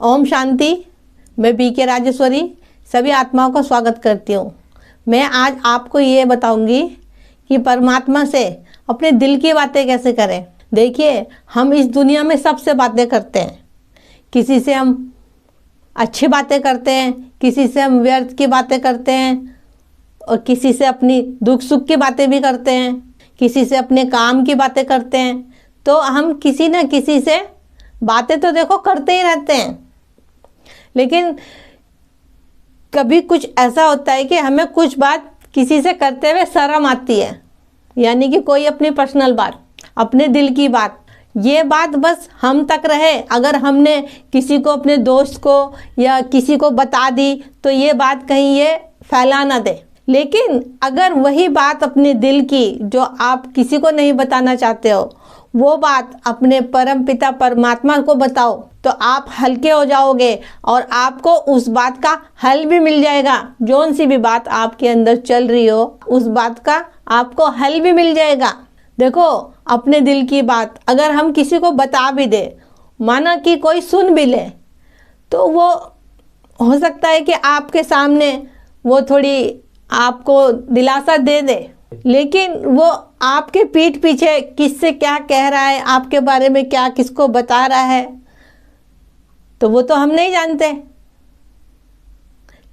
ओम शांति। मैं बीके राजेश्वरी सभी आत्माओं का स्वागत करती हूँ। मैं आज आपको ये बताऊंगी कि परमात्मा से अपने दिल की बातें कैसे करें। देखिए, हम इस दुनिया में सबसे बातें करते हैं। किसी से हम अच्छी बातें करते हैं, किसी से हम व्यर्थ की बातें करते हैं और किसी से अपनी दुख सुख की बातें भी करते हैं, किसी से अपने काम की बातें करते हैं। तो हम किसी न किसी से बातें तो देखो करते ही रहते हैं, लेकिन कभी कुछ ऐसा होता है कि हमें कुछ बात किसी से करते हुए शर्म आती है, यानी कि कोई अपनी पर्सनल बात, अपने दिल की बात, ये बात बस हम तक रहे। अगर हमने किसी को, अपने दोस्त को या किसी को बता दी तो ये बात कहीं ये फैला ना दे। लेकिन अगर वही बात अपने दिल की जो आप किसी को नहीं बताना चाहते हो, वो बात अपने परम पिता परमात्मा को बताओ तो आप हल्के हो जाओगे और आपको उस बात का हल भी मिल जाएगा। जौन सी भी बात आपके अंदर चल रही हो, उस बात का आपको हल भी मिल जाएगा। देखो, अपने दिल की बात अगर हम किसी को बता भी दे, माना कि कोई सुन भी ले, तो वो हो सकता है कि आपके सामने वो थोड़ी आपको दिलासा दे दे, लेकिन वो आपके पीठ पीछे किससे क्या कह रहा है, आपके बारे में क्या किसको बता रहा है, तो वो तो हम नहीं जानते।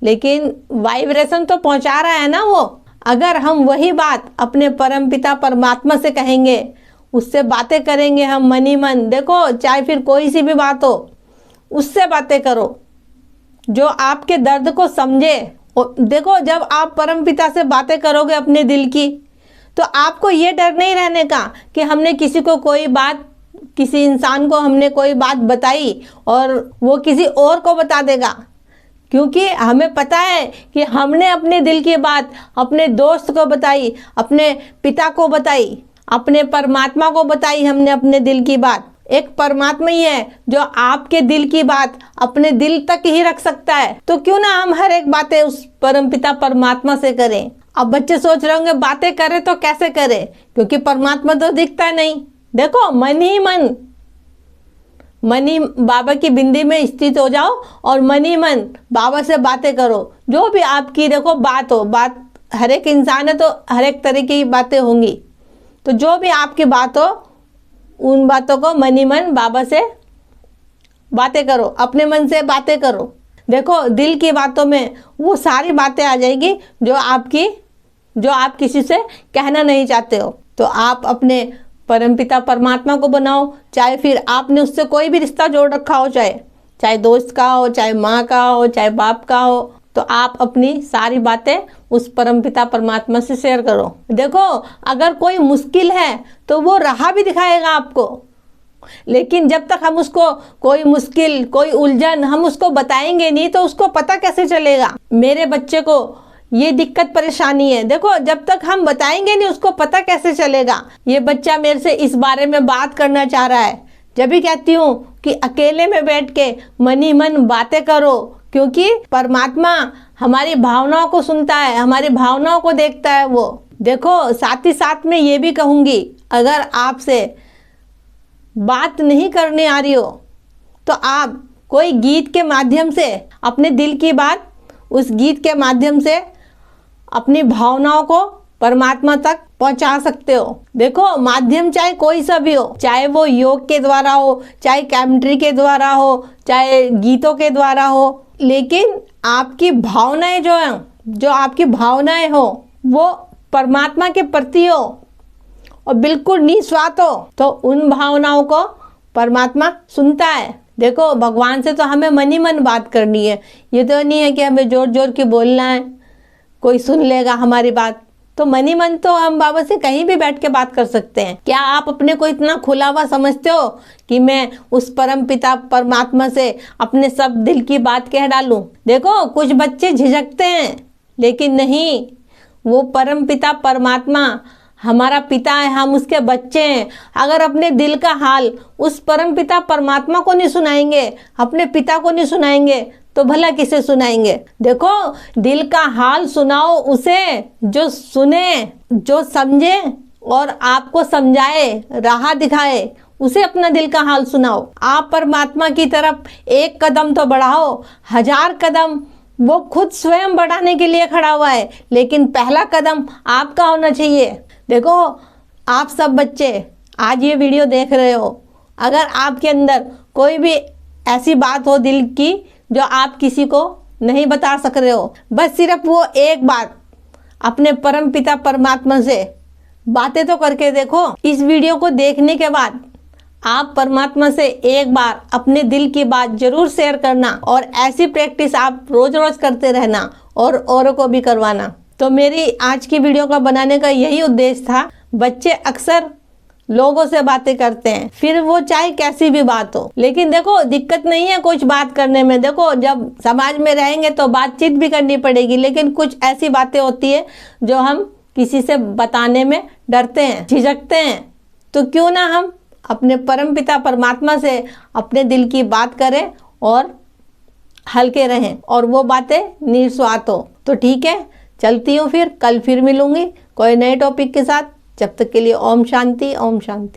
लेकिन वाइब्रेशन तो पहुंचा रहा है ना वो। अगर हम वही बात अपने परमपिता परमात्मा से कहेंगे, उससे बातें करेंगे हम मन ही मन। देखो, चाहे फिर कोई सी भी बात हो, उससे बातें करो जो आपके दर्द को समझे। और देखो, जब आप परमपिता से बातें करोगे अपने दिल की, तो आपको ये डर नहीं रहने का कि हमने किसी को कोई बात, किसी इंसान को हमने कोई बात बताई और वो किसी और को बता देगा। क्योंकि हमें पता है कि हमने अपने दिल की बात अपने दोस्त को बताई, अपने पिता को बताई, अपने परमात्मा को बताई। हमने अपने दिल की बात, एक परमात्मा ही है जो आपके दिल की बात अपने दिल तक ही रख सकता है। तो क्यों ना हम हर एक बातें उस परमपिता परमात्मा से करें। अब बच्चे सोच रहे होंगे बातें करें तो कैसे करें, क्योंकि परमात्मा तो दिखता नहीं। देखो, मन ही मन बाबा की बिंदी में स्थित हो जाओ और मन ही मन बाबा से बातें करो। जो भी आपकी देखो बात हो, बात हर एक इंसान है तो हर एक तरह की बातें होंगी, तो जो भी आपकी बात हो उन बातों को मन ही मन बाबा से बातें करो, अपने मन से बातें करो। देखो, दिल की बातों में वो सारी बातें आ जाएगी जो आप किसी से कहना नहीं चाहते हो। तो आप अपने परमपिता परमात्मा को बनाओ, चाहे फिर आपने उससे कोई भी रिश्ता जोड़ रखा हो, चाहे दोस्त का हो, चाहे माँ का हो, चाहे बाप का हो, तो आप अपनी सारी बातें उस परमपिता परमात्मा से शेयर करो। देखो, अगर कोई मुश्किल है तो वो राह भी दिखाएगा आपको, लेकिन जब तक हम उसको कोई मुश्किल, कोई उलझन हम उसको बताएंगे नहीं तो उसको पता कैसे चलेगा। मेरे बच्चे को ये दिक्कत परेशानी है, देखो, जब तक हम बताएंगे नहीं उसको पता कैसे चलेगा। ये बच्चा मेरे से इस बारे में बात करना चाह रहा है, जब भी कहती हूँ कि अकेले में बैठ के मन ही मन बातें करो, क्योंकि परमात्मा हमारी भावनाओं को सुनता है, हमारी भावनाओं को देखता है वो। देखो, साथ ही साथ में ये भी कहूँगी, अगर आपसे बात नहीं करने आ रही हो तो आप कोई गीत के माध्यम से अपने दिल की बात, उस गीत के माध्यम से अपनी भावनाओं को परमात्मा तक पहुंचा सकते हो। देखो, माध्यम चाहे कोई सा भी हो, चाहे वो योग के द्वारा हो, चाहे केमिस्ट्री के द्वारा हो, चाहे गीतों के द्वारा हो, लेकिन आपकी भावनाएं जो आपकी भावनाएं हो वो परमात्मा के प्रति हो और बिल्कुल निस्वार्थ हो, तो उन भावनाओं को परमात्मा सुनता है। देखो, भगवान से तो हमें मन ही मन बात करनी है, ये तो नहीं है कि हमें जोर जोर के बोलना है, कोई सुन लेगा हमारी बात। तो मन ही मन तो हम बाबा से कहीं भी बैठ के बात कर सकते हैं। क्या आप अपने को इतना खुला हुआ समझते हो कि मैं उस परम पिता परमात्मा से अपने सब दिल की बात कह डालूं? देखो, कुछ बच्चे झिझकते हैं, लेकिन नहीं, वो परम पिता परमात्मा हमारा पिता है, हम उसके बच्चे हैं। अगर अपने दिल का हाल उस परम पिता परमात्मा को नहीं सुनाएंगे, अपने पिता को नहीं सुनाएंगे, तो भला किसे सुनाएंगे? देखो, दिल का हाल सुनाओ उसे जो सुने, जो समझे और आपको समझाए, राह दिखाए, उसे अपना दिल का हाल सुनाओ। आप परमात्मा की तरफ एक कदम तो बढ़ाओ, 1000 कदम वो खुद स्वयं बढ़ाने के लिए खड़ा हुआ है, लेकिन पहला कदम आपका होना चाहिए। देखो, आप सब बच्चे आज ये वीडियो देख रहे हो, अगर आपके अंदर कोई भी ऐसी बात हो दिल की जो आप किसी को नहीं बता सक रहे हो, बस सिर्फ वो एक बात अपने परम पिता परमात्मा से बातें तो करके देखो। इस वीडियो को देखने के बाद आप परमात्मा से एक बार अपने दिल की बात जरूर शेयर करना, और ऐसी प्रैक्टिस आप रोज रोज करते रहना और औरों को भी करवाना। तो मेरी आज की वीडियो का बनाने का यही उद्देश्य था। बच्चे अक्सर लोगों से बातें करते हैं, फिर वो चाहे कैसी भी बात हो, लेकिन देखो दिक्कत नहीं है कुछ बात करने में। देखो, जब समाज में रहेंगे तो बातचीत भी करनी पड़ेगी, लेकिन कुछ ऐसी बातें होती है जो हम किसी से बताने में डरते हैं, झिझकते हैं। तो क्यों ना हम अपने परमपिता परमात्मा से अपने दिल की बात करें और हल्के रहें, और वो बातें निस्वार्थ हो। तो ठीक है, चलती हूँ, फिर कल फिर मिलूंगी कोई नए टॉपिक के साथ। जब तक के लिए ओम शांति, ओम शांति।